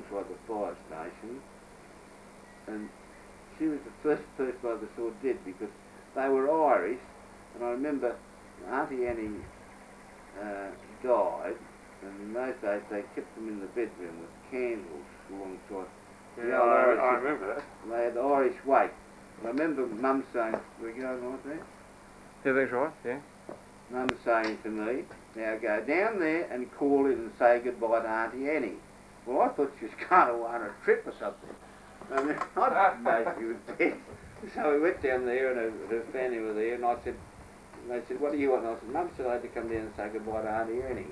outside the fire station, and she was the first person I ever saw dead because they were Irish, and I remember Auntie Annie died, and in those days they kept them in the bedroom with candles alongside. Yeah, I remember that. They had the Irish wake. I remember Mum saying, "We go like that?" Yeah, that's right, yeah. Mum saying to me, "Now go down there and call in and say goodbye to Auntie Annie." Well, I thought she was going away on a trip or something. I mean, I didn't know she was dead. So we went down there and her family were there, and I said, they said, "What do you want?" And I said, "Mum said I had to come down and say goodbye to Auntie Annie."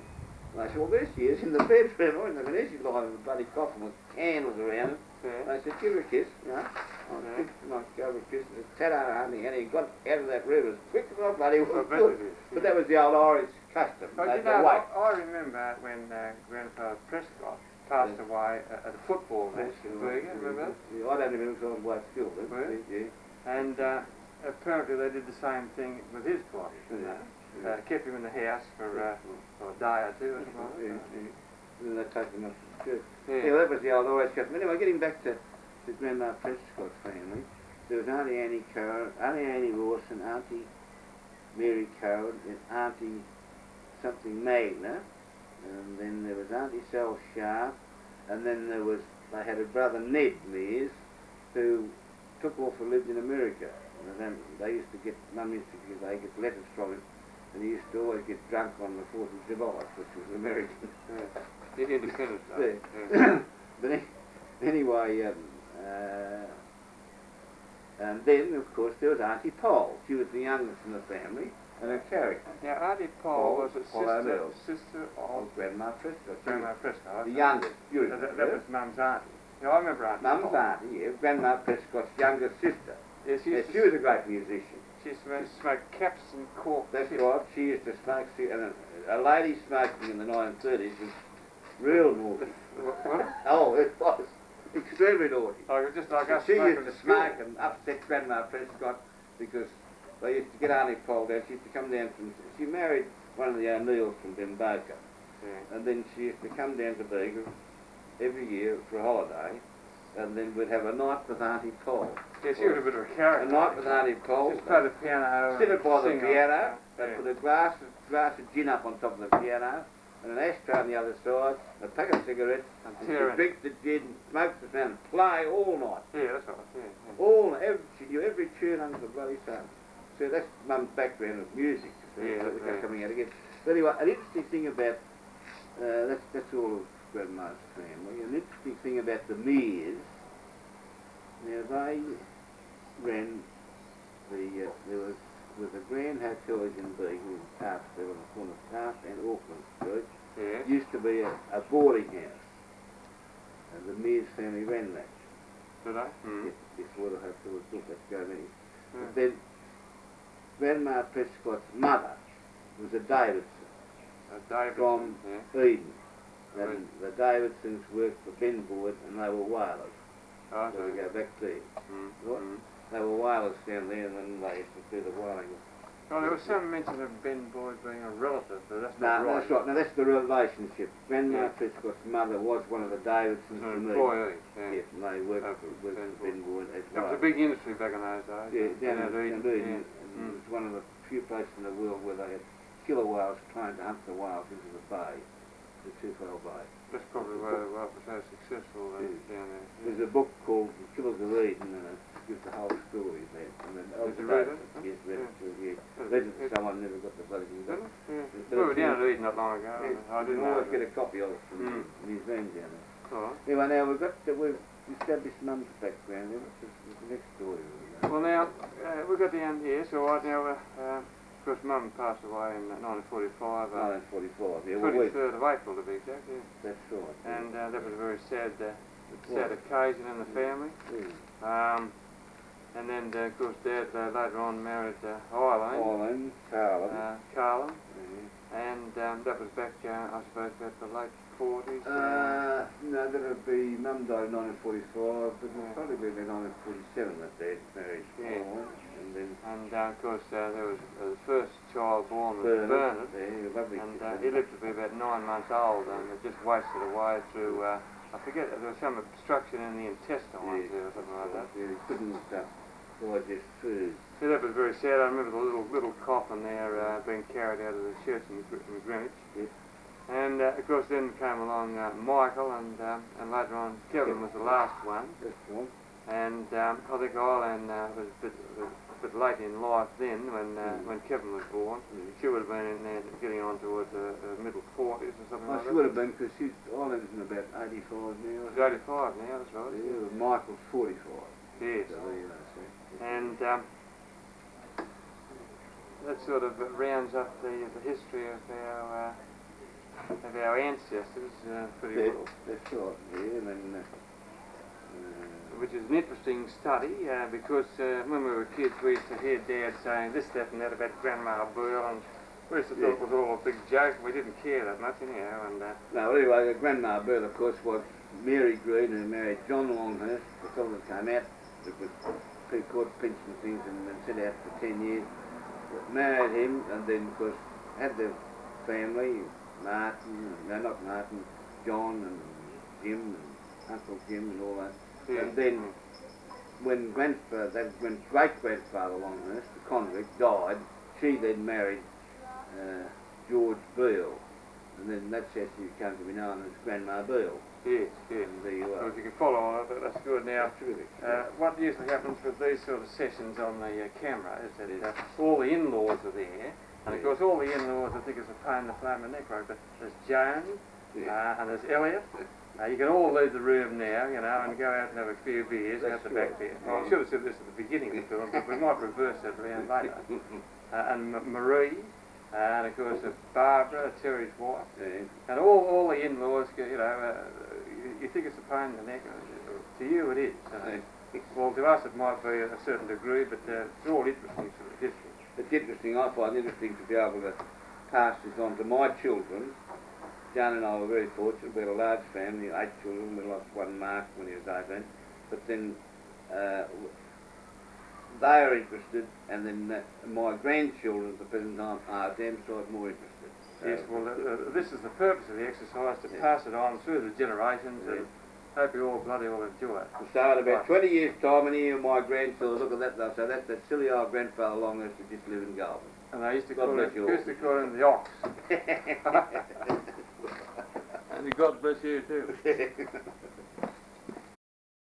And they said, "Well, there she is in the bedroom." I went, "There she's lying in the bloody coffin with candles around her." Yeah. They said, "Give her a kiss," you know. I gave her a kiss and said, "Ta-da, Auntie Annie," and got out of that room as quick as I bloody could. But that was the old Irish custom. Oh, you know, I remember when Grandfather Prescott passed away at a football match in Bega, remember that? Yeah, I don't remember because I was away at school then. Yeah. And apparently they did the same thing with his body, you know. Kept him in the house for a day or two or something like that. Yeah. Then they took him up to the church. Yeah. Yeah, well, that was the old Irish custom. Anyway, getting back to Grandma Prescott's family, there was Auntie Annie Cowan, Auntie Annie Rawson, Auntie Mary Cowan, and Auntie something Magna, and then there was Auntie Sal Sharp, and then they had a brother Ned Mears, who took off and lived in America. And then Mum used to get letters from him, and he used to always get drunk on the 4th of July, which was American. The Independence Day. Yeah. But anyway, and then, of course, there was Auntie Poll. She was the youngest in the family, and her character. Now, Auntie Poll was a sister of Grandma Prescott. Grandma Prescott. The youngest. That was Mum's auntie. Yeah, I remember Auntie Mum's Poll. auntie, yeah. Grandma Prescott's younger sister. Yes, Yeah, she was a great musician. She used to smoke caps and cork. That's right. She used to smoke, and a lady smoking in the 1930s was real naughty. What? Oh, it was extremely naughty. Oh, just like us She smoking used to at school. smoke and upset Grandma Prescott because they used to get Auntie Poll down. She used to come down she married one of the O'Neills from Bimboka. Yeah. And then she used to come down to Bega every year for a holiday, and then we'd have a night with Auntie Poll. Yeah, she was a bit of a character. A night with Auntie Poll. Just play the piano. Sit her by the piano, Yeah. put a glass of gin up on top of the piano, and an ashtray on the other side, a pack of cigarettes, and she'd drink the gin, smoke the fan, and play all night. Yeah, that's right. Yeah. She knew every tune under the bloody sun. So that's Mum's background of music. Yeah, so coming out again. But anyway, an interesting thing about that's all of Grandma's family. An interesting thing about the Mears. Now they ran there was a Grand Hotels in Bega in Tarpsville on the corner of Tarp and Auckland Street. Yeah. Used to be a boarding house, and the Mears family ran that. Did they? Mm. Yes, before the hotel was built. Let's go there. But then Grandma Prescott's mother was a Davidson. From Eden. And the Davidsons worked for Ben Boyd, and they were whalers. Oh, so we go back there. Right? They were whalers down there, and then they used to do the whaling. Oh, there was some mention of Ben Boyd being a relative, but that's not right. That's right. Now that's the relationship. Grandma Prescott's mother was one of the Davidsons. An employee. Yes, and they worked for Ben Boyd as well. That was a big industry back in those days. Yeah, down in Eden. It was one of the few places in the world where they had killer whales trying to hunt the whales into the bay, the Tufale Bay. That's probably why it was so successful down there. There's a book called The Killers of Eden, and it gives the whole story there. And then did you read it? Yes, read it. Read it to someone never got the bloody thing. We were down at Eden not long ago. I didn't always get a copy of it from the museum down there. Oh. Anyway, now we've established Mum's background. What's the next story? Well, now we've got the end here. So right now, of course, Mum passed away in 1945. 1945. Yeah, 23rd of April to be exact. Yeah. That's right. And that was a very sad occasion in the family. And then, of course, Dad later on married Eileen. Carlin. And that was back, I suppose, about the late 40s? No, that would be, Mum died in 1945, but it would probably be about 1947 that Dad married Eileen. And of course, there was the first child born was Bernard. Yeah, lovely. And he lived to be about 9 months old, and it just wasted away through I forget, there was some obstruction in the intestines or something like that. Yeah, he couldn't digest food. So that was very sad. I remember the little coffin there being carried out of the church in Greenwich. Yes. And of course then came along Michael and later on Kevin was the last one. That's right. And I think Eileen was a bit late in life then when Kevin was born. She would have been in there getting on towards the middle 40s or something like that. She would have been, because Eileen's in about 85 now. She's 85 now, that's right. Yeah, Michael's 45. Yes. So there you go, see. And that sort of rounds up the history of our ancestors pretty well. That's right, yeah. And then, which is an interesting study because when we were kids we used to hear Dad saying this, that and that about Grandma Burl, and we used to thought it was all a big joke. We didn't care that much anyhow. And no, anyway, Grandma Burl, of course, was Mary Green, who married John Longhurst. The fellow that came out, that was caught pinching things and then sent out for 10 years. Married him, and then, of course, had the family, Martin, no, not Martin, John and Jim and Uncle Jim and all that. Yeah. And then when great-grandfather Longhurst, the convict, died, she then married George Beale, and then that's how she came to be known as Grandma Beale. Yes, yes. And there you are. Well, if you can follow on it, that's good. Now, That's terrific. what usually happens with these sort of sessions on the camera is that all the in-laws are there, and of course all the in-laws I think is a pain in the flame of the neck, right? But there's Joan, and there's Elliot. You can all leave the room now, you know, and go out and have a few beers out the back there. Well, I should have said this at the beginning of the film, but we might reverse that around later. And Marie, and of course Barbara, Terry's wife, and all the in-laws, you know, you think it's a pain in the neck. To you it is. Well, to us it might be a certain degree, but it's all interesting sort of history. It's interesting. I find it interesting to be able to pass this on to my children. Jan and I were very fortunate. We had a large family, 8 children. We lost one, Mark, when he was 18. But then they are interested, and then my grandchildren at the present time are damn sight more interested. Yes, well, this is the purpose of the exercise, to pass it on through the generations, and hope you all bloody well enjoy it. So in about 20 years' time, and here my grandchildren look at that, they'll say, that's that silly old grandfather Longhurst who just lived in Goulburn. And they used to call him the ox. And God bless you too.